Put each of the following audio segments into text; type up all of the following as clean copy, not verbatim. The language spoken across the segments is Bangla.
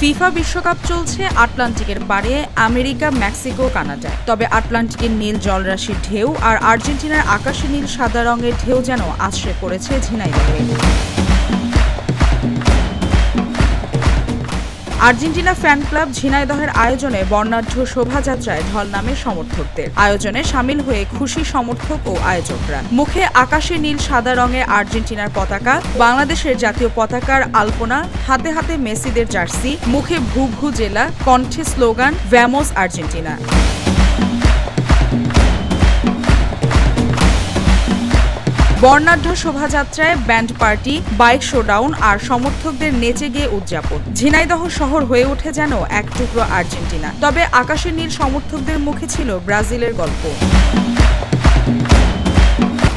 ফিফা বিশ্বকাপ চলছে আটলান্টিকের পারে আমেরিকা, মেক্সিকো, কানাডায়। তবে আটলান্টিকের নীল জলরাশির ঢেউ আর আর্জেন্টিনার আকাশে নীল সাদা রঙের ঢেউ যেন আছড়ে পড়েছে ঝিনাইদহে। আর্জেন্টিনা ফ্যান ক্লাব ঝিনাইদহের আয়োজনে বর্ণাঢ্য শোভাযাত্রায় ঢল নামে সমর্থকদের। আয়োজনে সামিল হয়ে খুশি সমর্থক ও আয়োজকরা। মুখে আকাশে নীল সাদা রঙের আর্জেন্টিনার পতাকা, বাংলাদেশের জাতীয় পতাকার আলপনা, হাতে হাতে মেসিদের জার্সি, মুখে ভু ভু জেলা, কণ্ঠে স্লোগান ভ্যামোস আর্জেন্টিনা। বর্ণাঢ্য শোভাযাত্রায় ব্যান্ড পার্টি, বাইক শোডাউন আর সমর্থকদের নেচে গিয়ে উদযাপন। ঝিনাইদহ শহর হয়ে ওঠে যেন এক টুকরো আর্জেন্টিনা। তবে আকাশের নীল সমর্থকদের মুখে ছিল ব্রাজিলের গল্প।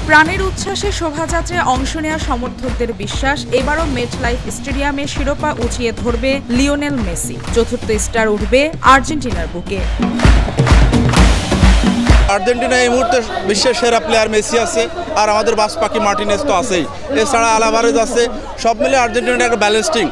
প্রাণের উচ্ছ্বাসে শোভাযাত্রায় অংশ নেওয়া সমর্থকদের বিশ্বাস, এবারও মেটলাইফ স্টেডিয়ামে শিরোপা উঁচিয়ে ধরবে লিওনেল মেসি। চতুর্থ স্টার উঠবে আর্জেন্টিনার বুকে। আর্জেন্টিনা এই মুহূর্তে বিশ্বের সেরা প্লেয়ার মেসি আছে, আর আমাদের বাস পাখি মার্টিনেজ তো আছেই, এছাড়া আলাভারেজ আছে। সব মিলে আর্জেন্টিনার একটা ব্যালেন্স টিম।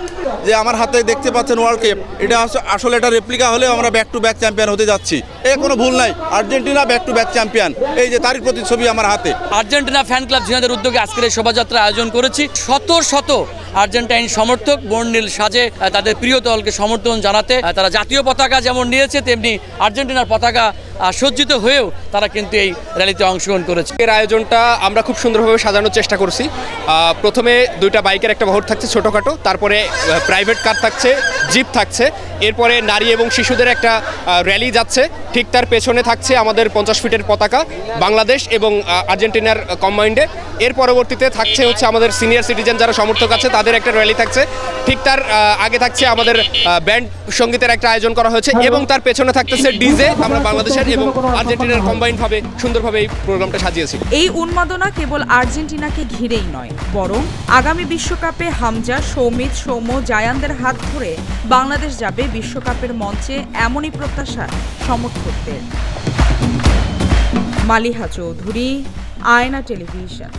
যে আমার হাতে দেখতে পাচ্ছেন ওয়ার্ল্ড কাপ, এটা আসলে এটা রেপ্লিকা হলেও আমরা ব্যাক টু ব্যাক চ্যাম্পিয়ন হতে যাচ্ছি। কোনো ভুল নাই, Argentina back to back champion. এই যে তারই প্রতিচ্ছবি আমার হাতে। আর্জেন্টিনা ফ্যান ক্লাব ঝিনাইদহের উদ্যোগে আজকের এই শোভাযাত্রা আয়োজন করেছি। শত শত আর্জেন্টাইন সমর্থক বর্ণিল সাজে তাদের প্রিয় দলকে সমর্থন জানাতে তারা জাতীয় পতাকা যেমন নিয়েছে, তেমনি আর্জেন্টিনার পতাকা সজ্জিত হয়েও তারা কিন্তু এই র্যালিতে অংশগ্রহণ করেছে। এর আয়োজনটা আমরা খুব সুন্দরভাবে সাজানোর চেষ্টা করছি। প্রথমে দুইটা বাইকের একটা বহর থাকছে ছোটোখাটো, তারপরে প্রাইভেট কার থাকছে, জিপ থাকছে, এরপরে নারী এবং শিশুদের একটা র্যালি যাচ্ছে। ঠিক তার পেছনে থাকছে আমাদের 50 ফিটের পতাকা, বাংলাদেশ এবং আর্জেন্টিনার কম্বাইন্ডে। এর পরবর্তীতে থাকছে আমাদের সিনিয়র সিটিজেন যারা সমর্থক আছে তাদের একটা র্যালি থাকছে। ঠিক তার আগে থাকছে আমাদের ব্যান্ড সঙ্গীতের একটা আয়োজন করা হয়েছে, এবং তার পেছনে থাকতেছে ডিজে। আমরা বাংলাদেশের এবং আর্জেন্টিনার কম্বাইন্ড ভাবে সুন্দরভাবে এই প্রোগ্রামটা সাজিয়েছি। এই উন্মাদনা কেবল আর্জেন্টিনাকে ঘিরেই নয়, বরং আগামী বিশ্বকাপে হামজা, সৌমিত, সৌম্য, জায়ানদের হাত ধরে বাংলাদেশ যাবে বিশ্বকাপের মঞ্চে, এমনই প্রত্যাশা সমর্থকদের। মালিহা চৌধুরী, আয়না টেলিভিশন।